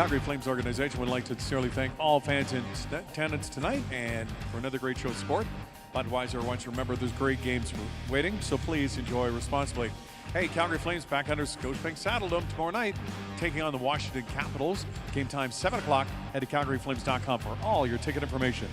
Calgary Flames organization would like to sincerely thank all fans in attendance tonight and for another great show of sport. Budweiser wants you to remember there's great games waiting, so please enjoy responsibly. Hey, Calgary Flames back under Scotiabank Saddledome tomorrow night, taking on the Washington Capitals. Game time 7 o'clock. Head to calgaryflames.com for all your ticket information.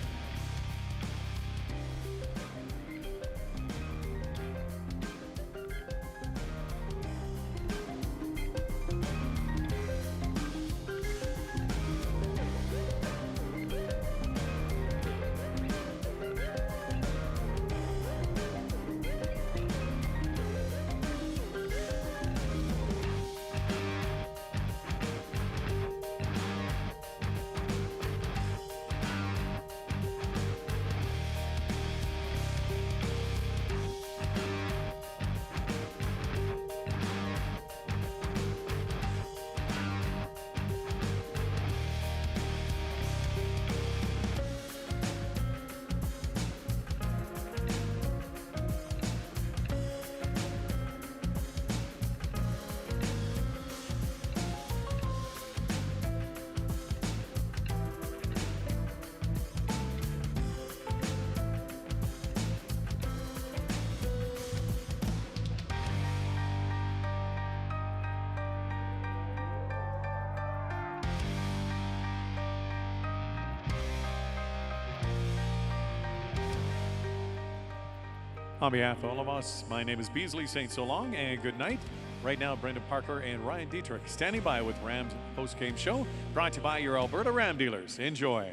On behalf of all of us, my name is Beasley saying so long and good night. Right now, Brendan Parker and Ryan Dittrick standing by with Rams post-game show, brought to you by your Alberta Ram dealers. Enjoy.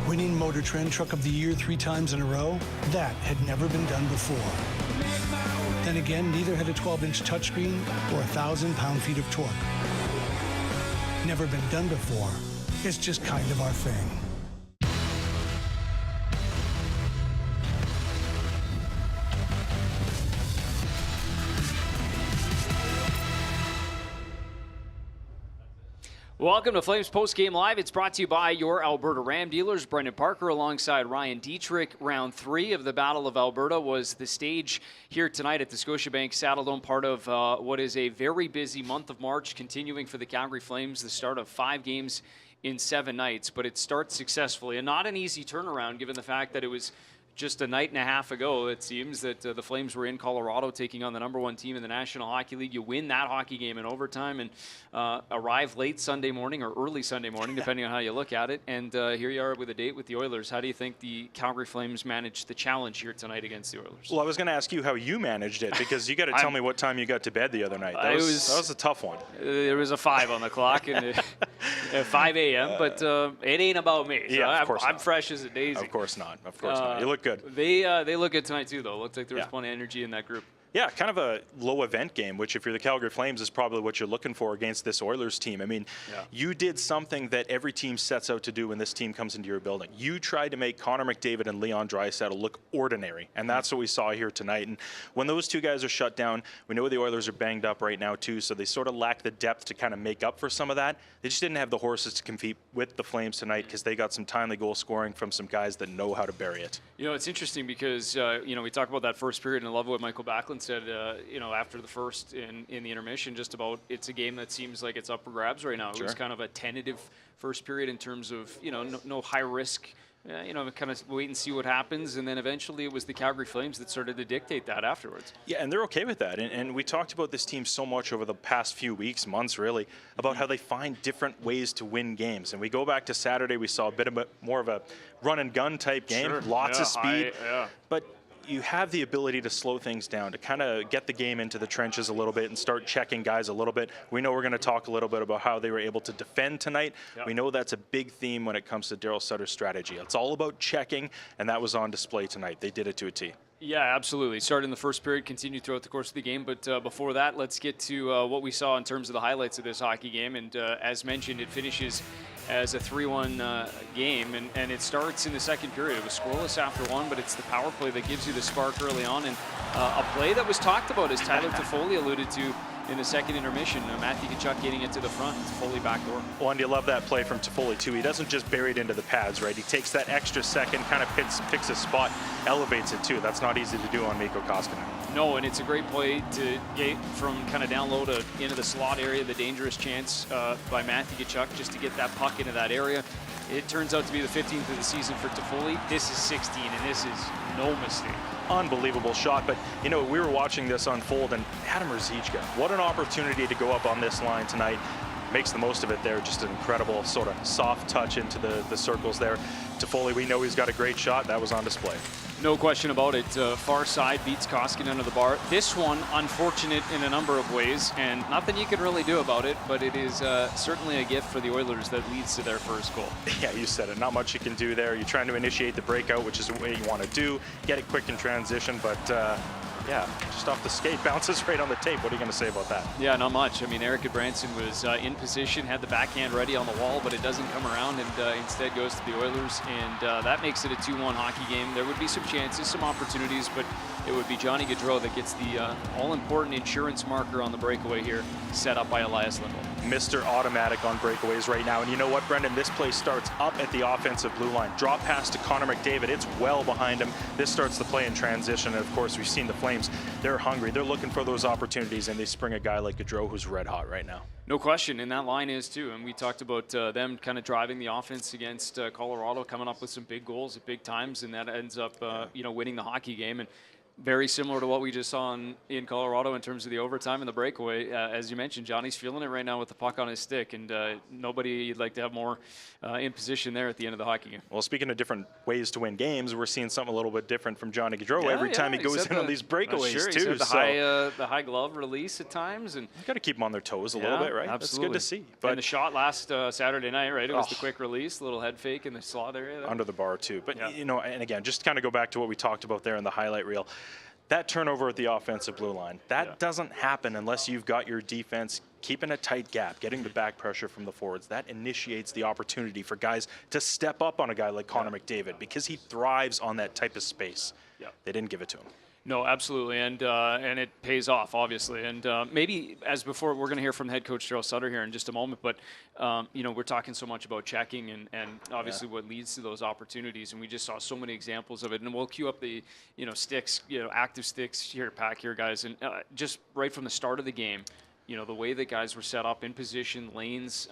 Winning Motor Trend Truck of the Year 3 times in a row? That had never been done before. Then again, neither had a 12-inch touchscreen or 1,000 pound-feet of torque. Never been done before. It's just kind of our thing. Welcome to Flames Post Game Live. It's brought to you by your Alberta Ram dealers. Brendan Parker alongside Ryan Dittrick. Round 3 of the Battle of Alberta was the stage here tonight at the Scotiabank Saddledome, part of what is a very busy month of March, continuing for the Calgary Flames, the start of 5 games in 7 nights. But it starts successfully, and not an easy turnaround given the fact that it was just a night and a half ago, it seems, that the Flames were in Colorado taking on the #1 team in the National Hockey League. You win that hockey game in overtime and arrive late Sunday morning or early Sunday morning, depending on how you look at it. And here you are with a date with the Oilers. How do you think the Calgary Flames managed the challenge here tonight against the Oilers? Well, I was going to ask you how you managed it, because you got to tell me what time you got to bed the other night. That was a tough one. There was a 5 on the clock and 5 a.m., but it ain't about me. So Yeah, of course I'm not. fresh as a daisy. Of course not. Of course not. You look good. They look good tonight too, though. Looks like there was plenty of energy in that group. Yeah, kind of a low event game, which if you're the Calgary Flames is probably what you're looking for against this Oilers team. I mean, you did something that every team sets out to do when this team comes into your building. You tried to make Connor McDavid and Leon Draisaitl look ordinary, and that's what we saw here tonight. And when those two guys are shut down, we know the Oilers are banged up right now too, so they sort of lack the depth to kind of make up for some of that. They just didn't have the horses to compete with the Flames tonight because they got some timely goal scoring from some guys that know how to bury it. You know, it's interesting because, we talk about that first period, and I love what Michael Backlund said, after the first in the intermission, just about it's a game that seems like it's up for grabs right now. It was kind of a tentative first period in terms of, no high risk, kind of wait and see what happens. And then eventually it was the Calgary Flames that started to dictate that afterwards. Yeah, and they're okay with that. And we talked about this team so much over the past few weeks, months really, about how they find different ways to win games. And we go back to Saturday, we saw a bit more of a run and gun type game, lots of speed. But you have the ability to slow things down, to kind of get the game into the trenches a little bit and start checking guys a little bit. We know we're going to talk a little bit about how they were able to defend tonight. We know that's a big theme when it comes to Daryl Sutter's strategy. It's all about checking, and that was on display tonight. They did it to a T. Yeah, absolutely. Started in the first period, continued throughout the course of the game. But before that, let's get to what we saw in terms of the highlights of this hockey game. And as mentioned, it finishes as a 3-1 game, and it starts in the second period. It was scoreless after 1, but it's the power play that gives you the spark early on. And a play that was talked about, as Tyler Toffoli alluded to, in the second intermission. Matthew Tkachuk getting it to the front. Toffoli backdoor. Well, and you love that play from Toffoli, too. He doesn't just bury it into the pads, right? He takes that extra second, kind of picks a spot, elevates it, too. That's not easy to do on Mikko Koskinen. No, and it's a great play to get from kind of down low to into the slot area, the dangerous chance by Matthew Tkachuk just to get that puck into that area. It turns out to be the 15th of the season for Toffoli. This is 16, and this is no mistake. Unbelievable shot, but you know, we were watching this unfold, and Adam Ruzicka, what an opportunity to go up on this line tonight. Makes the most of it there. Just an incredible sort of soft touch into the circles there. Toffoli, we know he's got a great shot. That was on display. No question about it. Far side beats Koskinen under the bar. This one, unfortunate in a number of ways, and nothing you can really do about it, but it is certainly a gift for the Oilers that leads to their first goal. Yeah, you said it. Not much you can do there. You're trying to initiate the breakout, which is the way you want to do. Get it quick in transition, but yeah, just off the skate, bounces right on the tape. What are you going to say about that? Yeah, not much. I mean, Eric Branson was in position, had the backhand ready on the wall, but it doesn't come around, and instead goes to the Oilers, and that makes it a 2-1 hockey game. There would be some chances, some opportunities, but it would be Johnny Gaudreau that gets the all-important insurance marker on the breakaway here, set up by Elias Lindholm. Mr. Automatic on breakaways right now. And you know what, Brendan? This play starts up at the offensive blue line. Drop pass to Connor McDavid. It's well behind him. This starts the play in transition. And of course, we've seen the Flames. They're hungry. They're looking for those opportunities, and they spring a guy like Gaudreau who's red hot right now. No question, and that line is too. And we talked about them kind of driving the offense against Colorado, coming up with some big goals at big times, and that ends up, winning the hockey game. And very similar to what we just saw in Colorado in terms of the overtime and the breakaway. As you mentioned, Johnny's feeling it right now with the puck on his stick, and nobody you'd like to have more in position there at the end of the hockey game. Well, speaking of different ways to win games, we're seeing something a little bit different from Johnny Gaudreau every time he goes in on these breakaways, sure, too. The high glove release at times. And you got to keep them on their toes a little bit, right? Absolutely. That's good to see. But and the shot last Saturday night, right? It was the quick release, little head fake in the slot area there. Under the bar, too. But, and again, just kind of go back to what we talked about there in the highlight reel. That turnover at the offensive blue line, that doesn't happen unless you've got your defense keeping a tight gap, getting the back pressure from the forwards. That initiates the opportunity for guys to step up on a guy like Connor McDavid because he thrives on that type of space. Yeah. They didn't give it to him. No, absolutely, and it pays off, obviously. And maybe, as before, we're going to hear from head coach Daryl Sutter here in just a moment, but, we're talking so much about checking and obviously what leads to those opportunities, and we just saw so many examples of it. And we'll cue up the, sticks, active sticks here, pack here, guys, and just right from the start of the game, the way that guys were set up in position, lanes,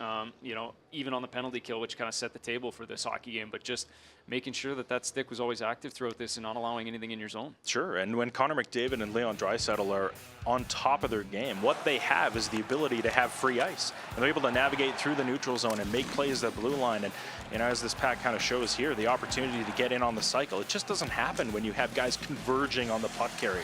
even on the penalty kill, which kind of set the table for this hockey game, but just making sure that stick was always active throughout this and not allowing anything in your zone. Sure, and when Connor McDavid and Leon Draisaitl are on top of their game, what they have is the ability to have free ice. And they're able to navigate through the neutral zone and make plays at blue line. And as this pack kind of shows here, the opportunity to get in on the cycle, it just doesn't happen when you have guys converging on the puck carrier.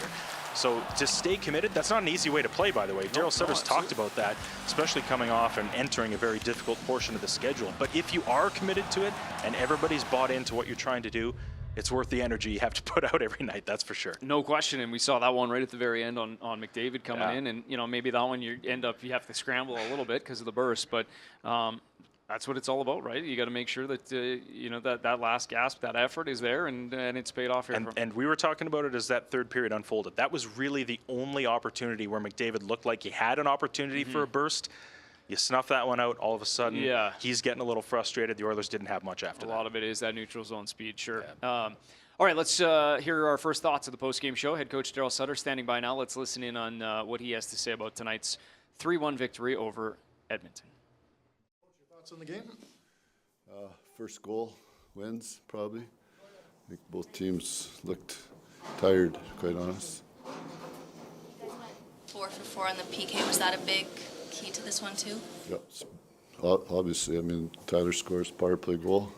So to stay committed, that's not an easy way to play, by the way. Daryl Sutter's talked about that, especially coming off and entering a very difficult portion of the schedule. But if you are committed to it and everybody's bought into what you're trying to do, it's worth the energy you have to put out every night, that's for sure. No question, and we saw that one right at the very end on McDavid coming in, and maybe that one you have to scramble a little bit because of the burst, but that's what it's all about, right? You got to make sure that that last gasp, that effort is there, and it's paid off here. And we were talking about it as that third period unfolded. That was really the only opportunity where McDavid looked like he had an opportunity for a burst. You snuff that one out, all of a sudden, he's getting a little frustrated. The Oilers didn't have much after that. A lot of it is that neutral zone speed, sure. Yeah. All right, let's hear our first thoughts of the post-game show. Head coach Daryl Sutter standing by now. Let's listen in on what he has to say about tonight's 3-1 victory over Edmonton. Thoughts on the game? First goal wins, probably. I think both teams looked tired, quite honest. 4 for 4 on the PK. Was that a big key to this one, too? Yeah, obviously. I mean, Tyler scores power play goal,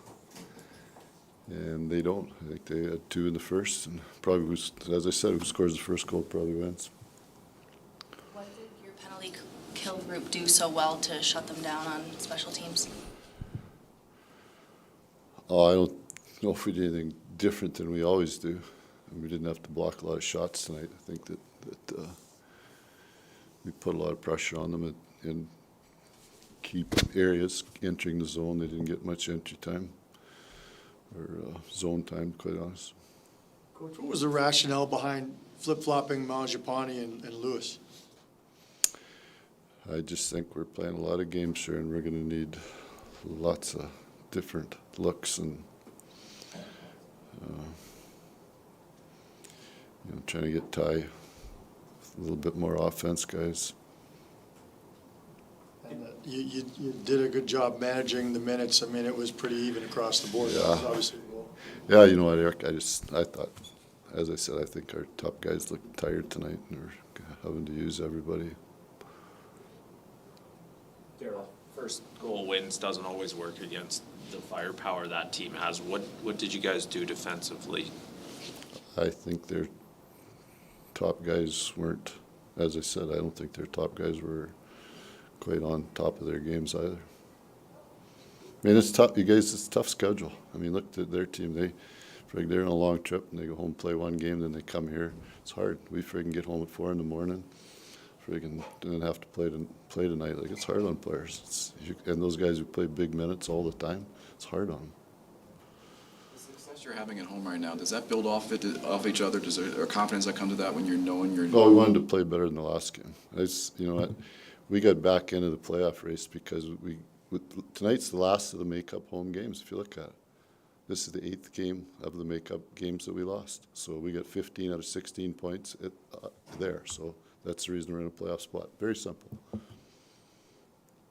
and they don't. I think they had 2 in the first, and probably, as I said, who scores the first goal probably wins. What did your penalty kill group do so well to shut them down on special teams? Oh, I don't know if we did anything different than we always do. We didn't have to block a lot of shots tonight. I think that we put a lot of pressure on them in key areas entering the zone. They didn't get much entry time or zone time, quite honest. Coach, what was the rationale behind flip-flopping Mangiapane and Lewis? I just think we're playing a lot of games here, and we're going to need lots of different looks and trying to get Ty a little bit more offense, guys. And you did a good job managing the minutes. I mean, it was pretty even across the board. Yeah. That was obviously the goal. Yeah, you know what, Eric, I thought, as I said, I think our top guys looked tired tonight, and we're having to use everybody. Daryl, first goal wins doesn't always work against the firepower that team has. What did you guys do defensively? I think their top guys weren't, as I said, I don't think their top guys were quite on top of their games either. I mean, it's tough, you guys, it's a tough schedule. I mean, look at their team. They're on a long trip, and they go home, play one game, then they come here. It's hard. We friggin' get home at 4 in the morning, friggin' then have to play tonight. Like, it's hard on players. And those guys who play big minutes all the time, it's hard on them. The success you're having at home right now, does that build off each other? Does there a confidence that comes to that when you're knowing you're? Well, we wanted to play better than the last game. You know what? We got back into the playoff race because tonight's the last of the makeup home games. If you look at it, this is the 8th game of the makeup games that we lost. So we got 15 out of 16 points there. So that's the reason we're in a playoff spot. Very simple.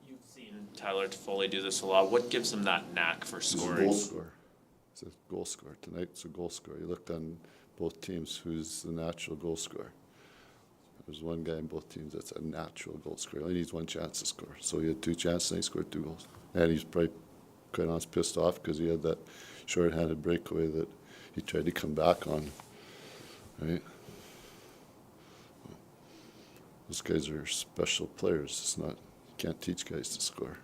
You've seen Tyler Toffoli do this a lot. What gives him that knack for scoring? He's a goal scorer. It's a goal scorer. Tonight it's a goal scorer. You looked on both teams who's the natural goal scorer. There's one guy in both teams that's a natural goal scorer. He only needs one chance to score. So he had 2 chances and he scored 2 goals. And he's probably, quite honest, pissed off because he had that short-handed breakaway that he tried to come back on. Right? Those guys are special players. It's not, you can't teach guys to score.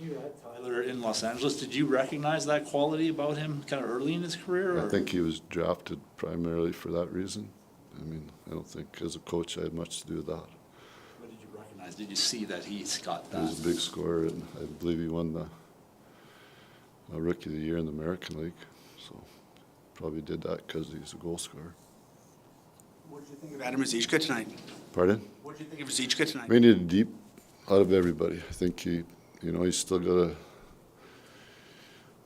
You had Tyler in Los Angeles. Did you recognize that quality about him kind of early in his career? Or? I think he was drafted primarily for that reason. I mean, I don't think as a coach I had much to do with that. What did you recognize? Did you see that he's got that? He was a big scorer, and I believe he won the Rookie of the Year in the American League. So probably did that because he's a goal scorer. What did you think of Adam Ruzicka tonight? Pardon? What did you think of Ruzicka tonight? We needed deep out of everybody. I think he's still got to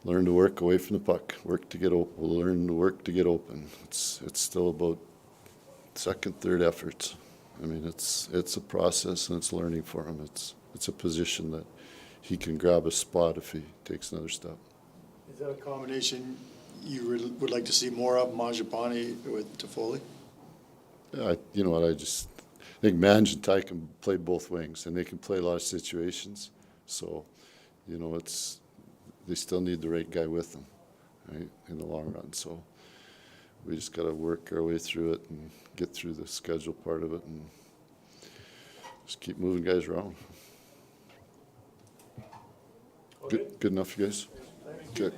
learn to work away from the puck, work to get open. Learn to work to get open. It's still about second, third efforts. I mean, it's a process and it's learning for him. It's a position that he can grab a spot if he takes another step. Is that a combination you would like to see more of, Mangiapane with Toffoli? Yeah, you know what? I think Manj and Ty can play both wings, and they can play a lot of situations. So, they still need the right guy with them, right, in the long run. So we just got to work our way through it and get through the schedule part of it and just keep moving guys around. Okay. Good enough, you guys? Good.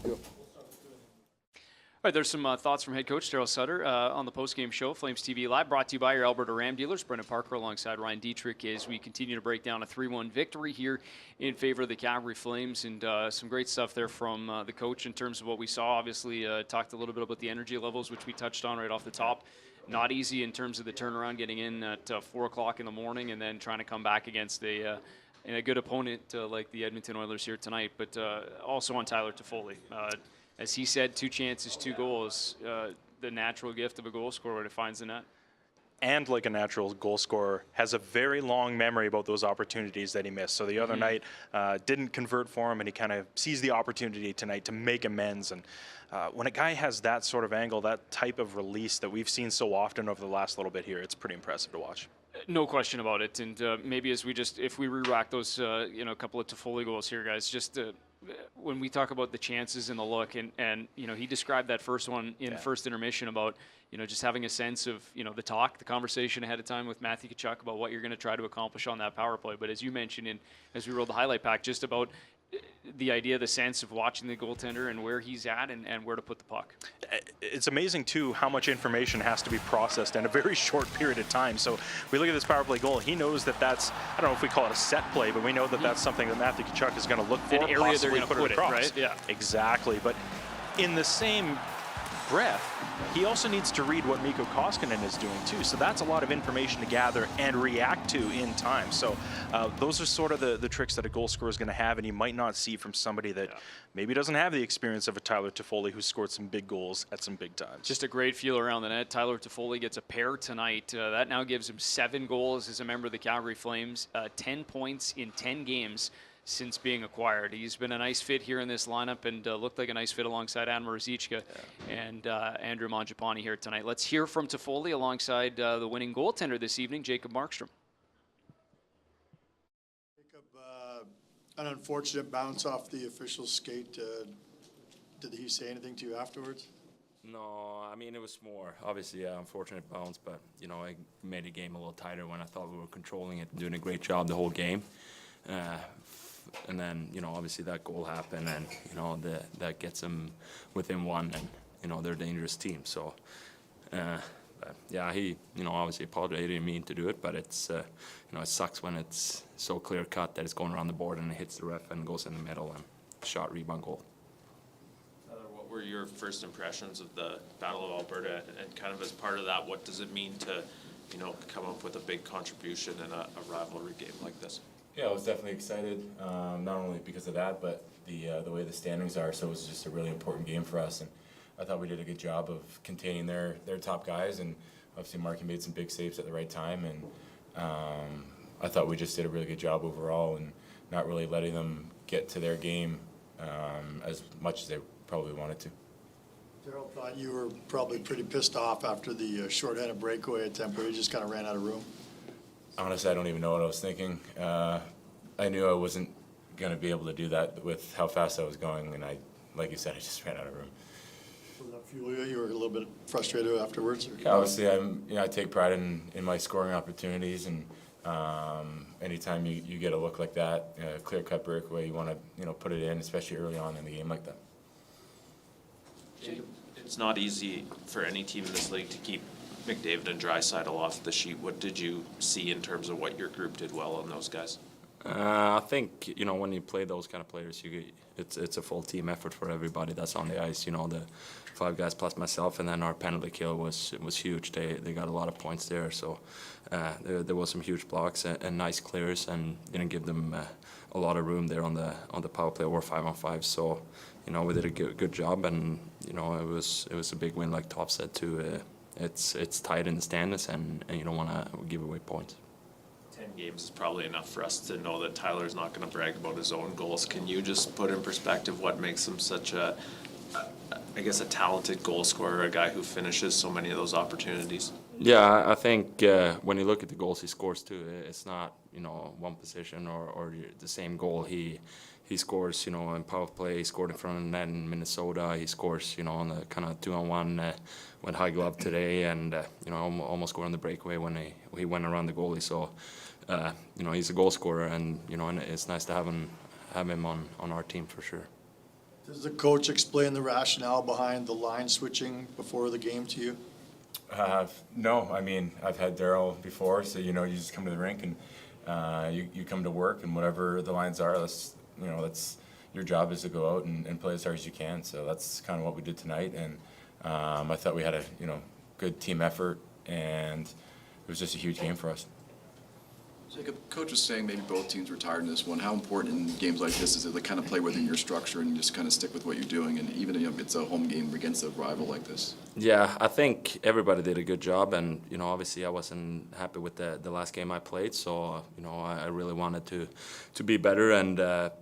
Yep. All right, there's some thoughts from head coach Daryl Sutter on the post-game show, Flames TV Live, brought to you by your Alberta Ram dealers. Brendan Parker alongside Ryan Dittrick as we continue to break down a 3-1 victory here in favor of the Calgary Flames. And some great stuff there from the coach in terms of what we saw. Obviously, talked a little bit about the energy levels, which we touched on right off the top. Not easy in terms of the turnaround, getting in at 4 o'clock in the morning and then trying to come back against a good opponent like the Edmonton Oilers here tonight. But also on Tyler Toffoli. As he said, 2 chances, 2 goals, the natural gift of a goal scorer when it finds the net. And like a natural goal scorer, has a very long memory about those opportunities that he missed. So the other night didn't convert for him, and he kind of sees the opportunity tonight to make amends. And when a guy has that sort of angle, that type of release that we've seen so often over the last little bit here, it's pretty impressive to watch. No question about it. And maybe if we re-rack those, a couple of Toffoli goals here, guys, just when we talk about the chances and the look, and he described that first one in first intermission about, just having a sense of, the conversation ahead of time with Matthew Tkachuk about what you're going to try to accomplish on that power play. But as you mentioned, and as we rolled the highlight pack, just about the idea, the sense of watching the goaltender and where he's at and where to put the puck. It's amazing, too, how much information has to be processed in a very short period of time. So we look at this power play goal. He knows that that's, I don't know if we call it a set play, but we know that that's something that Matthew Tkachuk is going to look for. An area they're going to put it across. Right? Yeah. Exactly. But in the same breath, he also needs to read what Mikko Koskinen is doing too. So that's a lot of information to gather and react to in time. So those are sort of the tricks that a goal scorer is going to have, and you might not see from somebody that maybe doesn't have the experience of a Tyler Toffoli who scored some big goals at some big times. Just a great feel around the net. Tyler Toffoli gets a pair tonight. That now gives him 7 goals as a member of the Calgary Flames, 10 points in 10 games since being acquired. He's been a nice fit here in this lineup and looked like a nice fit alongside Admiral Ruzicka and Andrew Mangiapane here tonight. Let's hear from Toffoli alongside the winning goaltender this evening, Jacob Markstrom. Jacob, an unfortunate bounce off the official skate. Did he say anything to you afterwards? No, I mean, it was more, obviously, unfortunate bounce, but, you know, it made the game a little tighter when I thought we were controlling it and doing a great job the whole game. And then, you know, obviously that goal happened, and, you know, that gets them within 1, and, you know, they're a dangerous team. So, but yeah, he, you know, obviously apologized. He didn't mean to do it, but it's, you know, it sucks when it's so clear cut that it's going around the board and it hits the ref and goes in the middle and shot, rebound, goal. What were your first impressions of the Battle of Alberta, and kind of as part of that, what does it mean to, you know, come up with a big contribution in a rivalry game like this? Yeah, I was definitely excited, not only because of that, but the way the standings are. So it was just a really important game for us, and I thought we did a good job of containing their top guys, and obviously Marky made some big saves at the right time, and I thought we just did a really good job overall, and not really letting them get to their game as much as they probably wanted to. Darryl thought you were probably pretty pissed off after the shorthanded breakaway attempt where you just kind of ran out of room. Honestly, I don't even know what I was thinking. I knew I wasn't going to be able to do that with how fast I was going, and like you said, I just ran out of room. Was that fuel you? You were a little bit frustrated afterwards? Or? Yeah, obviously, I take pride in my scoring opportunities, and anytime you get a look like that, a clear-cut breakaway, you want to put it in, especially early on in the game like that. It's not easy for any team in this league to keep McDavid and Draisaitl off the sheet. What did you see in terms of what your group did well on those guys? I think, you know, when you play those kind of players, it's a full team effort for everybody that's on the ice. You know, the 5 guys plus myself, and then our penalty kill was huge. They got a lot of points there, so there was some huge blocks and nice clears, and didn't give them a lot of room there on the power play or 5-on-5. So, you know, we did a good job, and, you know, it was a big win, like Toff said too. It's tight in the standings, and you don't want to give away points. 10 games is probably enough for us to know that Tyler's not going to brag about his own goals. Can you just put in perspective what makes him such a talented goal scorer, a guy who finishes so many of those opportunities? Yeah, I think when you look at the goals he scores too, it's not, you know, one position or the same goal. He scores, you know, in power play. He scored in front of the net in Minnesota. He scores, you know, on the kind of 2-on-1 with high glove today, and you know, almost scored on the breakaway when he went around the goalie. So, you know, he's a goal scorer, and you know, and it's nice to have him on our team for sure. Does the coach explain the rationale behind the line switching before the game to you? No, I mean, I've had Darryl before, so you know, you just come to the rink and you come to work, and whatever the lines are, that's your job is to go out and play as hard as you can. So that's kind of what we did tonight, and I thought we had a good team effort, and it was just a huge game for us. Jacob, coach was saying maybe both teams were tired in this one. How important in games like this is it to kind of play within your structure and just kind of stick with what you're doing, and even if it's a home game against a rival like this? Yeah, I think everybody did a good job, and you know, obviously I wasn't happy with the last game I played, so you know, I really wanted to be better and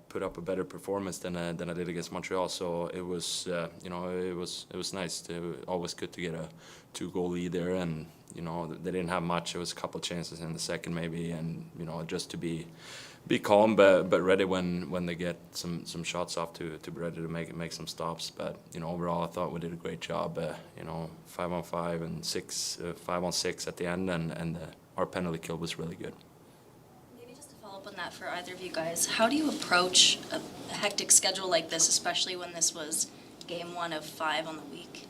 put up a better performance than I did against Montreal. So it was you know, it was nice. Always good to get a 2-goal lead there, and you know, they didn't have much. It was a couple of chances in the second maybe, and you know, just to be calm but ready when they get some shots off to be ready to make some stops. But you know, overall I thought we did a great job. You know, 5-on-5 and 5-on-6 at the end, and our penalty kill was really good. Maybe just to follow up on that for either of you guys, how do you approach a hectic schedule like this, especially when this was game 1 of 5 on the week?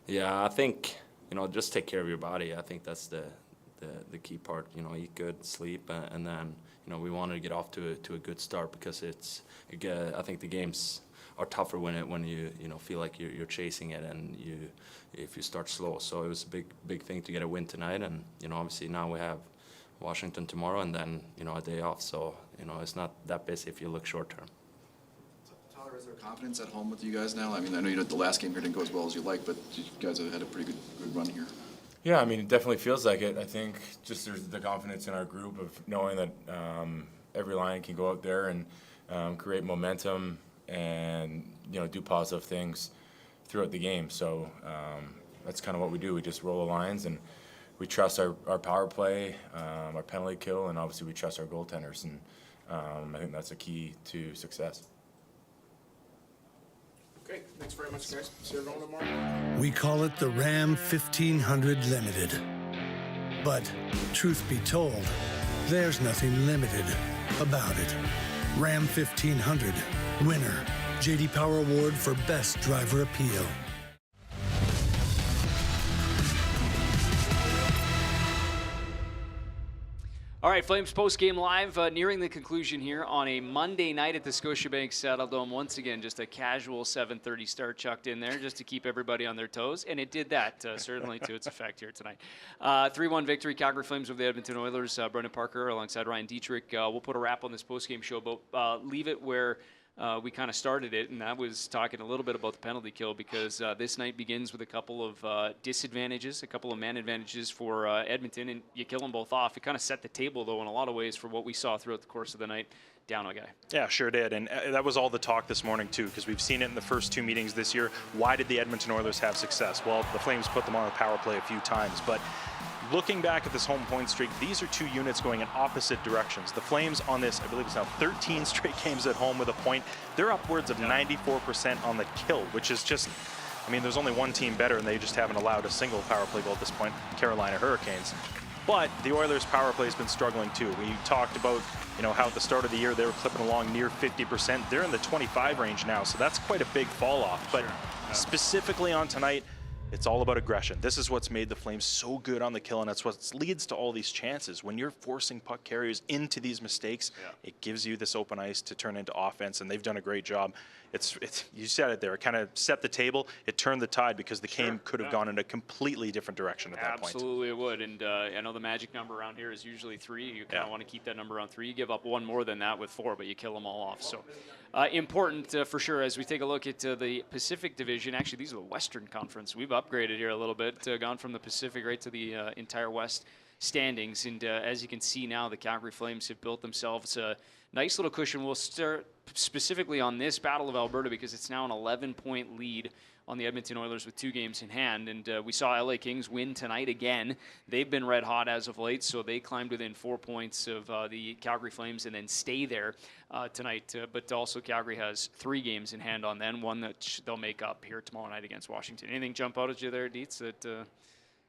Yeah, I think, you know, just take care of your body. I think that's the key part. You know, eat good, sleep, and then, you know, we wanted to get off to a good start because I think the games tougher when you feel like you're chasing it and if you start slow. So it was a big thing to get a win tonight, and obviously now we have Washington tomorrow and then a day off. So it's not that busy if you look short term. Tyler, is there confidence at home with you guys now? I mean, I know the last game here didn't go as well as you like, but you guys have had a pretty good run here. Yeah, I mean, it definitely feels like it. I think just there's the confidence in our group of knowing that every line can go out there and create momentum and do positive things throughout the game. So that's kind of what we do. We just roll the lines and we trust our power play, our penalty kill, and obviously we trust our goaltenders. And I think that's a key to success. Okay, thanks very much, guys. See you everyone tomorrow. We call it the Ram 1500 Limited. But truth be told, there's nothing limited about it. Ram 1500, winner, J.D. Power Award for Best Driver Appeal. All right, Flames post-game live, nearing the conclusion here on a Monday night at the Scotiabank Saddledome. Once again, just a casual 7:30 start chucked in there just to keep everybody on their toes, and it did that, certainly to its effect here tonight. 3-1 victory, Calgary Flames over the Edmonton Oilers. Brendan Parker alongside Ryan Dittrick. We'll put a wrap on this post-game show, but leave it where we kind of started it, and that was talking a little bit about the penalty kill, because this night begins with a couple of disadvantages, a couple of man advantages for Edmonton, and you kill them both off. It kind of set the table, though, in a lot of ways for what we saw throughout the course of the night. Down a guy. Yeah, sure did. And that was all the talk this morning, too, because we've seen it in the first two meetings this year. Why did the Edmonton Oilers have success? Well, the Flames put them on the power play a few times, but looking back at this home point streak, these are two units going in opposite directions. The Flames on this, I believe it's now 13 straight games at home with a point. They're upwards of 94% on the kill, which is just, I mean, there's only one team better, and they just haven't allowed a single power play goal at this point, Carolina Hurricanes. But the Oilers' power play has been struggling too. We talked about, how at the start of the year they were clipping along near 50%. They're in the 25 range now, so that's quite a big fall off. But specifically on tonight, it's all about aggression. This is what's made the Flames so good on the kill, and that's what leads to all these chances. When you're forcing puck carriers into these mistakes, it gives you this open ice to turn into offense, and they've done a great job. It's you said it there. It kind of set the table. It turned the tide, because the game could have gone in a completely different direction at that point. Absolutely, it would. And I know the magic number around here is usually 3. You kind of want to keep that number around 3. You give up one more than that with 4, but you kill them all off. So important for sure as we take a look at the Pacific Division. Actually, these are the Western Conference. We've upgraded here a little bit, gone from the Pacific right to the entire West standings. And as you can see now, the Calgary Flames have built themselves a nice little cushion. We'll start specifically on this Battle of Alberta, because it's now an 11-point lead on the Edmonton Oilers with 2 games in hand. And we saw LA Kings win tonight again. They've been red hot as of late, so they climbed within 4 points of the Calgary Flames and then stay there tonight. But also Calgary has 3 games in hand on them, one that they'll make up here tomorrow night against Washington. Anything jump out at you there, Dietz, that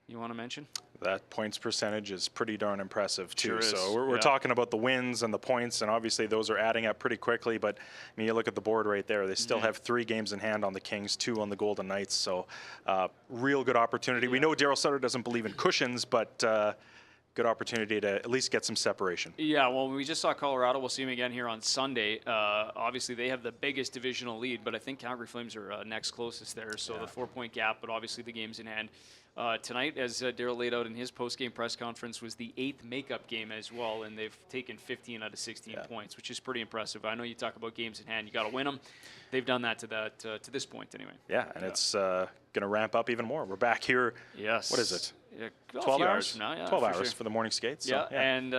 you want to mention? That points percentage is pretty darn impressive, too. Sure So we're talking about the wins and the points, and obviously those are adding up pretty quickly. But I mean, you look at the board right there. They still have 3 games in hand on the Kings, 2 on the Golden Knights. So real good opportunity. We know Daryl Sutter doesn't believe in cushions, but good opportunity to at least get some separation. Yeah, well, we just saw Colorado. We'll see them again here on Sunday. Obviously, they have the biggest divisional lead, but I think Calgary Flames are next closest there. So the 4-point gap, but obviously the game's in hand. Tonight, as Daryl laid out in his post-game press conference, was the 8th makeup game as well, and they've taken 15 out of 16 points, which is pretty impressive. I know you talk about games in hand. You got to win them. They've done that to this point anyway. Yeah, and it's going to ramp up even more. We're back here. Yes. What is it? 12 hours from now, yeah. 12 hours for the morning skates. So, and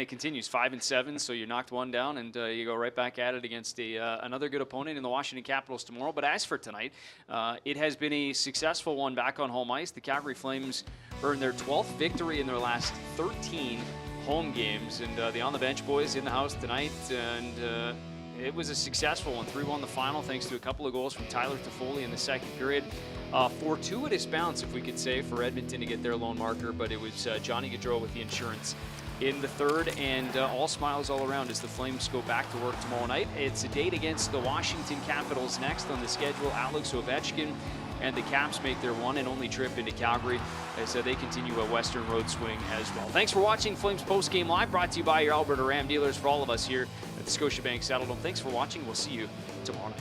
it continues 5-7, so you knocked one down, and you go right back at it against another good opponent in the Washington Capitals tomorrow. But as for tonight, it has been a successful one back on home ice. The Calgary Flames earned their 12th victory in their last 13 home games, and the on-the-bench boys in the house tonight, and it was a successful one. 3-1 the final, thanks to a couple of goals from Tyler Toffoli in the second period. Fortuitous bounce, if we could say, for Edmonton to get their lone marker, but it was Johnny Gaudreau with the insurance in the third, and all smiles all around as the Flames go back to work tomorrow night. It's a date against the Washington Capitals next on the schedule. Alex Ovechkin and the Caps make their one and only trip into Calgary as they continue a Western road swing as well. Thanks for watching Flames Post Game Live, brought to you by your Alberta Ram dealers. For all of us here at the Scotiabank Saddledome, thanks for watching. We'll see you tomorrow night.